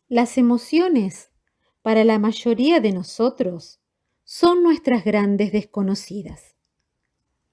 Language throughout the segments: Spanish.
Las emociones, para la mayoría de nosotros, son nuestras grandes desconocidas.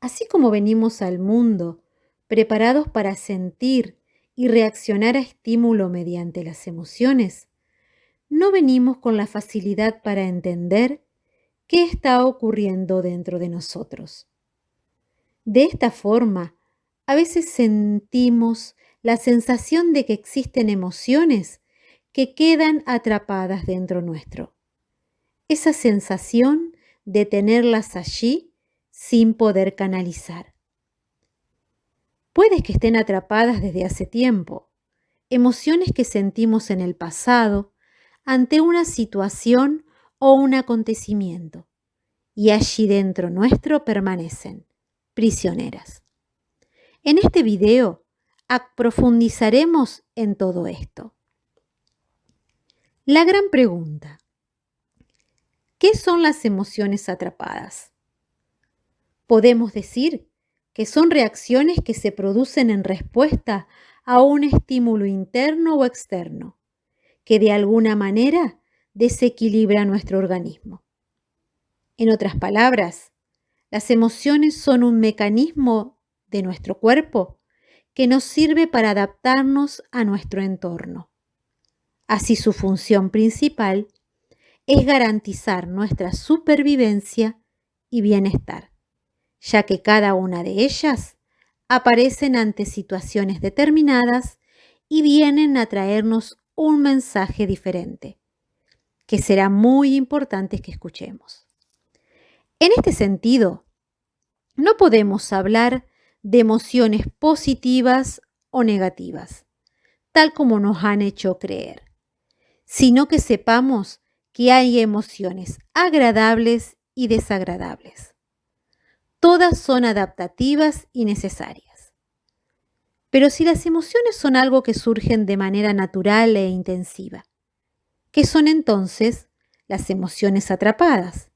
Así como venimos al mundo preparados para sentir y reaccionar a estímulo mediante las emociones, no venimos con la facilidad para entender qué está ocurriendo dentro de nosotros. De esta forma, a veces sentimos la sensación de que existen emociones que quedan atrapadas dentro nuestro. Esa sensación de tenerlas allí sin poder canalizar. Puede que estén atrapadas desde hace tiempo, emociones que sentimos en el pasado ante una situación o un acontecimiento, y allí dentro nuestro permanecen, prisioneras. En este video profundizaremos en todo esto. La gran pregunta: ¿qué son las emociones atrapadas? Podemos decir que son reacciones que se producen en respuesta a un estímulo interno o externo, que de alguna manera desequilibra nuestro organismo. En otras palabras, las emociones son un mecanismo de nuestro cuerpo que nos sirve para adaptarnos a nuestro entorno. Así, su función principal es garantizar nuestra supervivencia y bienestar, ya que cada una de ellas aparecen ante situaciones determinadas y vienen a traernos un mensaje diferente, que será muy importante que escuchemos. En este sentido, no podemos hablar de emociones positivas o negativas, tal como nos han hecho creer, sino que sepamos que hay emociones agradables y desagradables. Todas son adaptativas y necesarias. Pero si las emociones son algo que surgen de manera natural e intensiva, ¿qué son entonces las emociones atrapadas?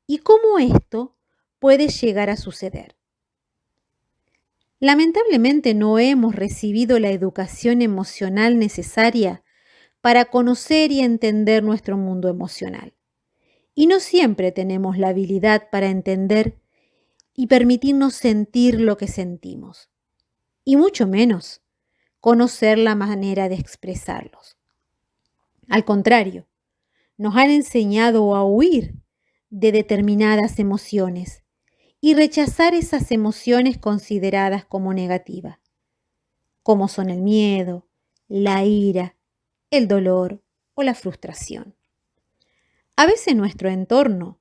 ¿Y cómo esto puede llegar a suceder? Lamentablemente no hemos recibido la educación emocional necesaria para conocer y entender nuestro mundo emocional. Y no siempre tenemos la habilidad para entender y permitirnos sentir lo que sentimos, y mucho menos conocer la manera de expresarlos. Al contrario, nos han enseñado a huir de determinadas emociones y rechazar esas emociones consideradas como negativas, como son el miedo, la ira, el dolor o la frustración. A veces nuestro entorno,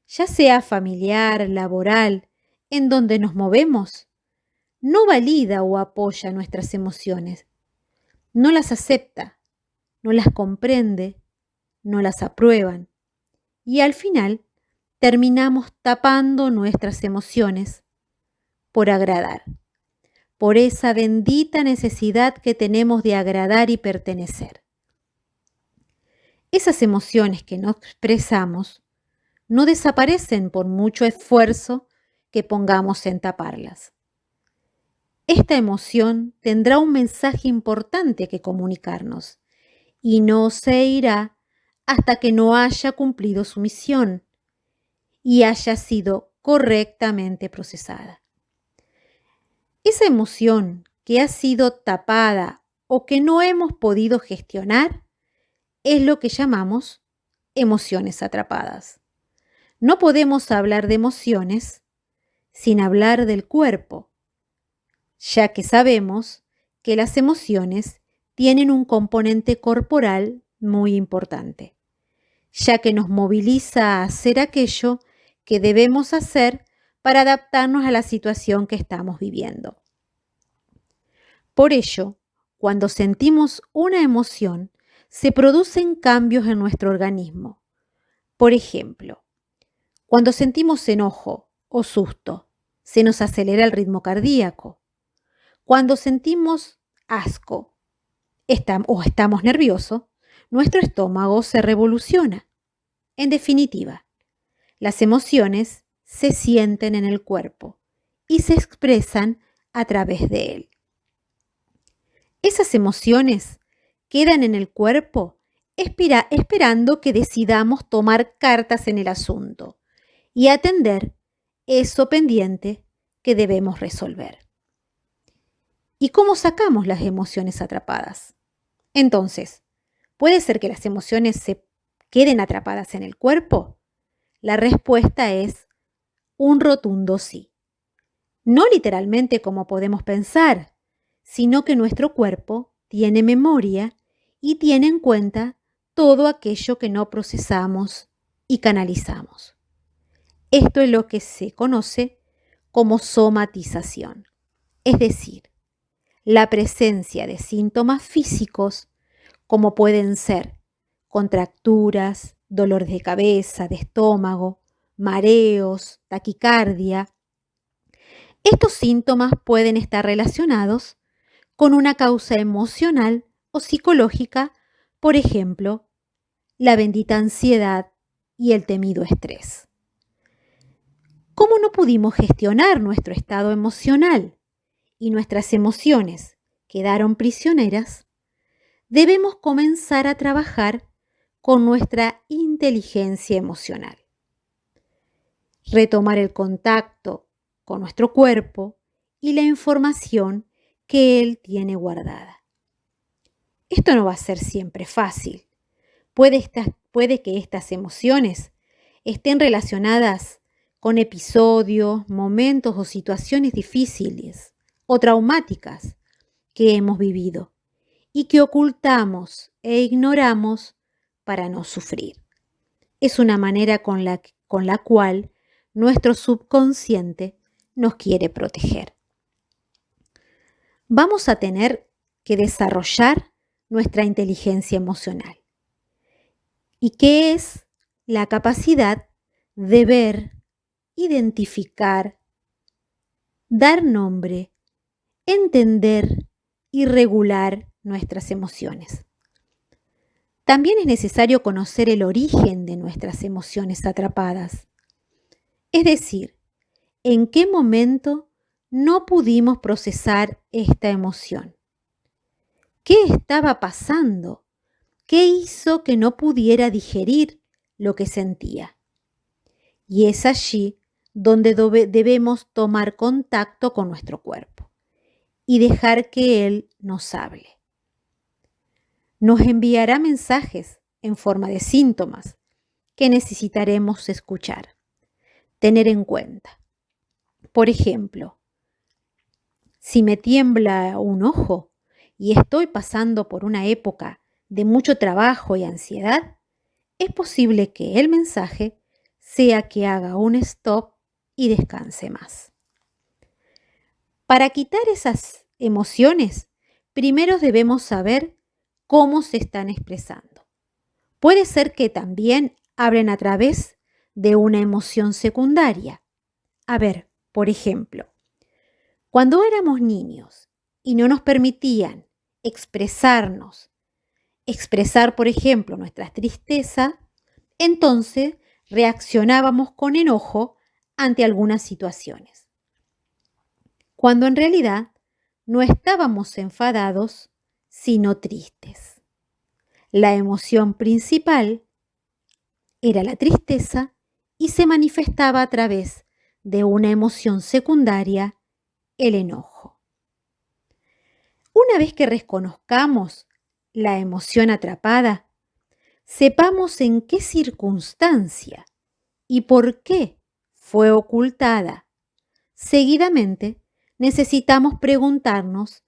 ya sea familiar, laboral, en donde nos movemos, no valida o apoya nuestras emociones, no las acepta, no las comprende, no las aprueban, y al final terminamos tapando nuestras emociones por agradar, por esa bendita necesidad que tenemos de agradar y pertenecer. Esas emociones que no expresamos no desaparecen por mucho esfuerzo que pongamos en taparlas. Esta emoción tendrá un mensaje importante que comunicarnos y no se irá hasta que no haya cumplido su misión y haya sido correctamente procesada. Esa emoción que ha sido tapada o que no hemos podido gestionar es lo que llamamos emociones atrapadas. No podemos hablar de emociones sin hablar del cuerpo, ya que sabemos que las emociones tienen un componente corporal muy importante, ya que nos moviliza a hacer aquello que debemos hacer para adaptarnos a la situación que estamos viviendo. Por ello, cuando sentimos una emoción, se producen cambios en nuestro organismo. Por ejemplo, cuando sentimos enojo o susto, se nos acelera el ritmo cardíaco. Cuando sentimos asco o estamos nerviosos, nuestro estómago se revoluciona. En definitiva, las emociones se sienten en el cuerpo y se expresan a través de él. Esas emociones quedan en el cuerpo esperando que decidamos tomar cartas en el asunto y atender eso pendiente que debemos resolver. ¿Y cómo sacamos las emociones atrapadas? Entonces, ¿puede ser que las emociones se queden atrapadas en el cuerpo? La respuesta es un rotundo sí. No literalmente como podemos pensar, sino que nuestro cuerpo tiene memoria y tiene en cuenta todo aquello que no procesamos y canalizamos. Esto es lo que se conoce como somatización, es decir, la presencia de síntomas físicos como pueden ser contracturas, dolores de cabeza, de estómago, mareos, taquicardia. Estos síntomas pueden estar relacionados con una causa emocional o psicológica, por ejemplo, la bendita ansiedad y el temido estrés. ¿Cómo no pudimos gestionar nuestro estado emocional y nuestras emociones quedaron prisioneras? Debemos comenzar a trabajar con nuestra inteligencia emocional. Retomar el contacto con nuestro cuerpo y la información que él tiene guardada. Esto no va a ser siempre fácil. Puede que estas emociones estén relacionadas con episodios, momentos o situaciones difíciles o traumáticas que hemos vivido y que ocultamos e ignoramos para no sufrir. Es una manera con la cual nuestro subconsciente nos quiere proteger. Vamos a tener que desarrollar nuestra inteligencia emocional. ¿Y qué es? La capacidad de ver, identificar, dar nombre, entender y regular nuestras emociones. También es necesario conocer el origen de nuestras emociones atrapadas. Es decir, en qué momento no pudimos procesar esta emoción. ¿Qué estaba pasando? ¿Qué hizo que no pudiera digerir lo que sentía? Y es allí donde debemos tomar contacto con nuestro cuerpo y dejar que él nos hable. Nos enviará mensajes en forma de síntomas que necesitaremos escuchar, tener en cuenta. Por ejemplo, si me tiembla un ojo y estoy pasando por una época de mucho trabajo y ansiedad, es posible que el mensaje sea que haga un stop y descanse más. Para quitar esas emociones, primero debemos saber cómo se están expresando. Puede ser que también hablen a través de una emoción secundaria. A ver, por ejemplo, cuando éramos niños y no nos permitían expresar, por ejemplo, nuestra tristeza, entonces reaccionábamos con enojo ante algunas situaciones, cuando en realidad no estábamos enfadados, sino tristes. La emoción principal era la tristeza y se manifestaba a través de una emoción secundaria, el enojo. Una vez que reconozcamos la emoción atrapada, sepamos en qué circunstancia y por qué fue ocultada. Seguidamente, necesitamos preguntarnos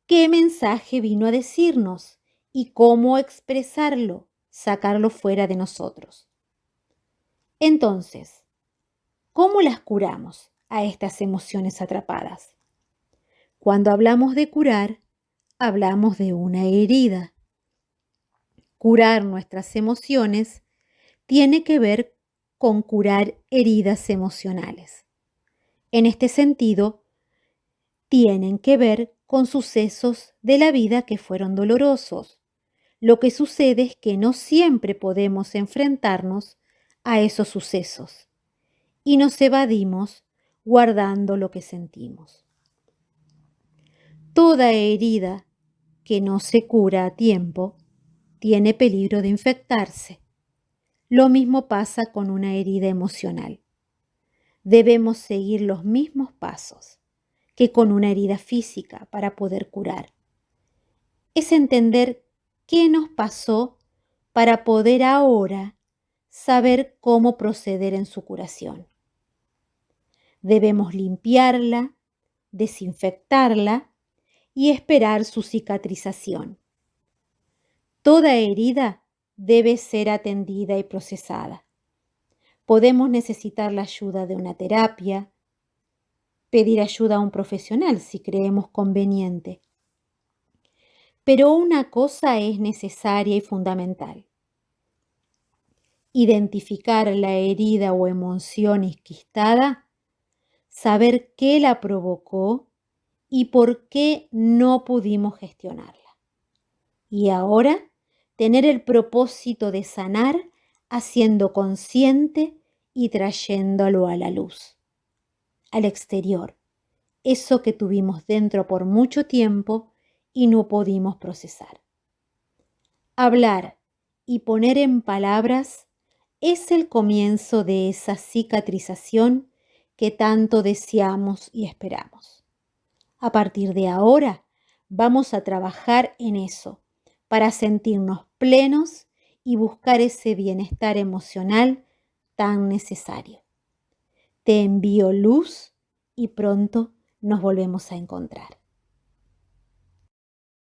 qué mensaje vino a decirnos y cómo expresarlo, sacarlo fuera de nosotros. Entonces, ¿cómo las curamos a estas emociones atrapadas? Cuando hablamos de curar, hablamos de una herida. Curar nuestras emociones tiene que ver con curar heridas emocionales. En este sentido, tienen que ver con sucesos de la vida que fueron dolorosos. Lo que sucede es que no siempre podemos enfrentarnos a esos sucesos y nos evadimos guardando lo que sentimos. Toda herida que no se cura a tiempo tiene peligro de infectarse. Lo mismo pasa con una herida emocional. Debemos seguir los mismos pasos que con una herida física para poder curar. Es entender qué nos pasó para poder ahora saber cómo proceder en su curación. Debemos limpiarla, desinfectarla y esperar su cicatrización. Toda herida debe ser atendida y procesada. Podemos necesitar la ayuda de una terapia, pedir ayuda a un profesional si creemos conveniente. Pero una cosa es necesaria y fundamental: identificar la herida o emoción enquistada, saber qué la provocó y por qué no pudimos gestionarla. Y ahora, tener el propósito de sanar haciendo consciente y trayéndolo a la luz, al exterior, eso que tuvimos dentro por mucho tiempo y no pudimos procesar. Hablar y poner en palabras es el comienzo de esa cicatrización que tanto deseamos y esperamos. A partir de ahora, vamos a trabajar en eso para sentirnos plenos y buscar ese bienestar emocional tan necesario. Te envío luz y pronto nos volvemos a encontrar.